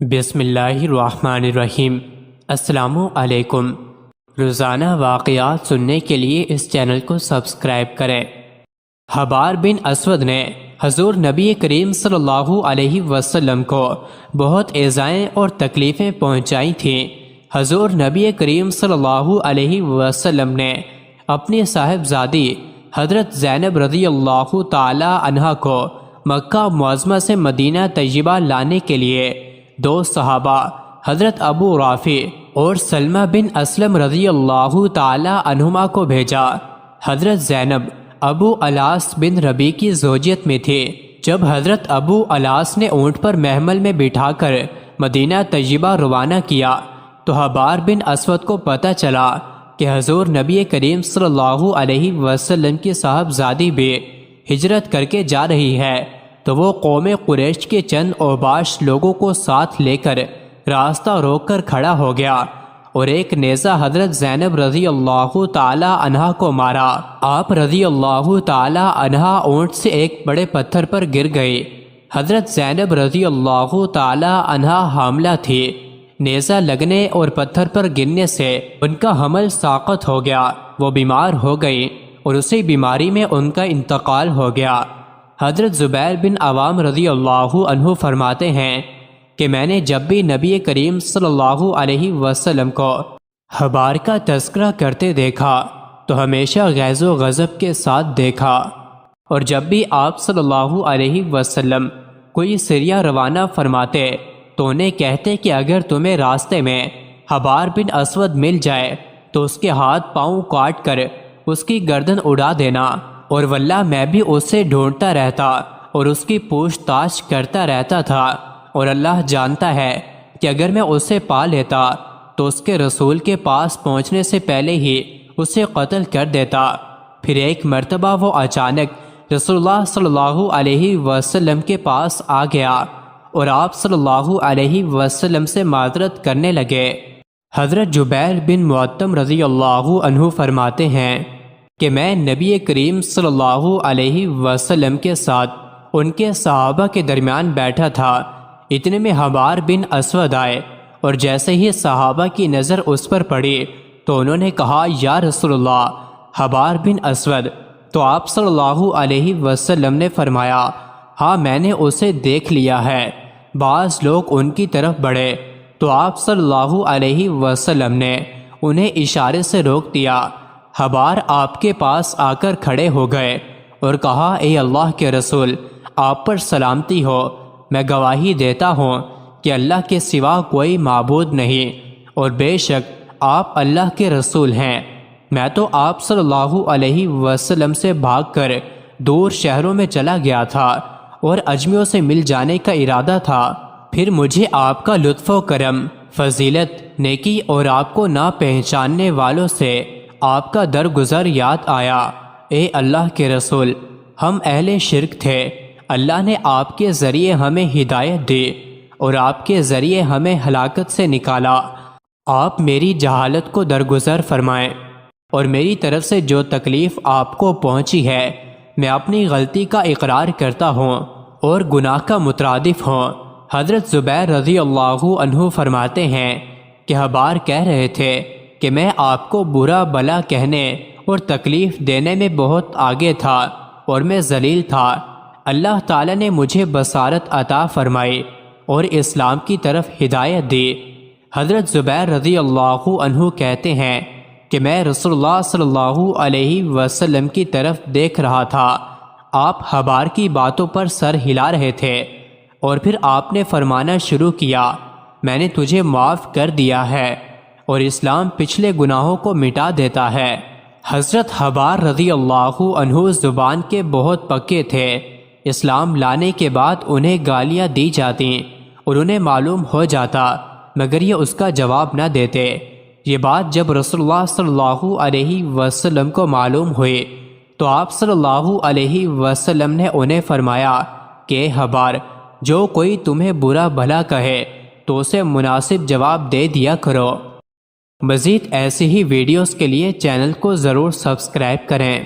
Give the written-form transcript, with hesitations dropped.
بسم اللہ الرحمن الرحیم۔ السلام علیکم۔ روزانہ واقعات سننے کے لیے اس چینل کو سبسکرائب کریں۔ حبار بن اسود نے حضور نبی کریم صلی اللہ علیہ وسلم کو بہت ایذائیں اور تکلیفیں پہنچائی تھیں۔ حضور نبی کریم صلی اللہ علیہ وسلم نے اپنی صاحبزادی حضرت زینب رضی اللہ تعالی عنہا کو مکہ معظمہ سے مدینہ طیبہ لانے کے لیے دو صحابہ حضرت ابو رافع اور سلمہ بن اسلم رضی اللہ تعالی عنہما کو بھیجا۔ حضرت زینب ابو الاس بن ربیع کی زوجیت میں تھی۔ جب حضرت ابو الاس نے اونٹ پر محمل میں بٹھا کر مدینہ طیبہ روانہ کیا تو حبار بن اسود کو پتہ چلا کہ حضور نبی کریم صلی اللہ علیہ وسلم کی صاحبزادی بھی ہجرت کر کے جا رہی ہے، تو وہ قوم قریش کے چند اوباش لوگوں کو ساتھ لے کر راستہ روک کر کھڑا ہو گیا اور ایک نیزہ حضرت زینب رضی اللہ تعالی عنہا کو مارا۔ آپ رضی اللہ تعالی عنہا اونٹ سے ایک بڑے پتھر پر گر گئی۔ حضرت زینب رضی اللہ تعالی عنہا حاملہ تھی۔ نیزہ لگنے اور پتھر پر گرنے سے ان کا حمل ساقط ہو گیا، وہ بیمار ہو گئی اور اسی بیماری میں ان کا انتقال ہو گیا۔ حضرت زبیر بن عوام رضی اللہ عنہ فرماتے ہیں کہ میں نے جب بھی نبی کریم صلی اللہ علیہ وسلم کو حبار کا تذکرہ کرتے دیکھا تو ہمیشہ غیظ و غضب کے ساتھ دیکھا، اور جب بھی آپ صلی اللہ علیہ وسلم کوئی سریہ روانہ فرماتے تو انہیں کہتے کہ اگر تمہیں راستے میں حبار بن اسود مل جائے تو اس کے ہاتھ پاؤں کاٹ کر اس کی گردن اڑا دینا، اور واللہ میں بھی اسے ڈھونڈتا رہتا اور اس کی پوچھ تاچھ کرتا رہتا تھا، اور اللہ جانتا ہے کہ اگر میں اسے پا لیتا تو اس کے رسول کے پاس پہنچنے سے پہلے ہی اسے قتل کر دیتا۔ پھر ایک مرتبہ وہ اچانک رسول اللہ صلی اللہ علیہ وسلم کے پاس آ گیا اور آپ صلی اللہ علیہ وسلم سے معذرت کرنے لگے۔ حضرت جبیر بن معطم رضی اللہ عنہ فرماتے ہیں کہ میں نبی کریم صلی اللہ علیہ وسلم کے ساتھ ان کے صحابہ کے درمیان بیٹھا تھا، اتنے میں حبار بن اسود آئے، اور جیسے ہی صحابہ کی نظر اس پر پڑی تو انہوں نے کہا یا رسول اللہ، حبار بن اسود؟ تو آپ صلی اللہ علیہ وسلم نے فرمایا ہاں میں نے اسے دیکھ لیا ہے۔ بعض لوگ ان کی طرف بڑھے تو آپ صلی اللہ علیہ وسلم نے انہیں اشارے سے روک دیا۔ حبار آپ کے پاس آ کر کھڑے ہو گئے اور کہا اے اللہ کے رسول، آپ پر سلامتی ہو، میں گواہی دیتا ہوں کہ اللہ کے سوا کوئی معبود نہیں، اور بے شک آپ اللہ کے رسول ہیں۔ میں تو آپ صلی اللہ علیہ وسلم سے بھاگ کر دور شہروں میں چلا گیا تھا اور اجمیوں سے مل جانے کا ارادہ تھا، پھر مجھے آپ کا لطف و کرم، فضیلت، نیکی اور آپ کو نہ پہچاننے والوں سے آپ کا درگزر یاد آیا۔ اے اللہ کے رسول، ہم اہل شرک تھے، اللہ نے آپ کے ذریعے ہمیں ہدایت دی اور آپ کے ذریعے ہمیں ہلاکت سے نکالا۔ آپ میری جہالت کو درگزر فرمائیں، اور میری طرف سے جو تکلیف آپ کو پہنچی ہے میں اپنی غلطی کا اقرار کرتا ہوں اور گناہ کا مترادف ہوں۔ حضرت زبیر رضی اللہ عنہ فرماتے ہیں کہ حبار کہہ رہے تھے کہ میں آپ کو برا بلا کہنے اور تکلیف دینے میں بہت آگے تھا اور میں ذلیل تھا۔ اللہ تعالیٰ نے مجھے بصارت عطا فرمائی اور اسلام کی طرف ہدایت دی۔ حضرت زبیر رضی اللہ عنہ کہتے ہیں کہ میں رسول اللہ صلی اللہ علیہ وسلم کی طرف دیکھ رہا تھا، آپ حبار کی باتوں پر سر ہلا رہے تھے، اور پھر آپ نے فرمانا شروع کیا میں نے تجھے معاف کر دیا ہے، اور اسلام پچھلے گناہوں کو مٹا دیتا ہے۔ حضرت حبار رضی اللہ عنہ زبان کے بہت پکے تھے، اسلام لانے کے بعد انہیں گالیاں دی جاتیں اور انہیں معلوم ہو جاتا مگر یہ اس کا جواب نہ دیتے۔ یہ بات جب رسول اللہ صلی اللہ علیہ وسلم کو معلوم ہوئی تو آپ صلی اللہ علیہ وسلم نے انہیں فرمایا کہ حبار، جو کوئی تمہیں برا بھلا کہے تو اسے مناسب جواب دے دیا کرو۔ مزید ایسی ہی ویڈیوز کے لیے چینل کو ضرور سبسکرائب کریں۔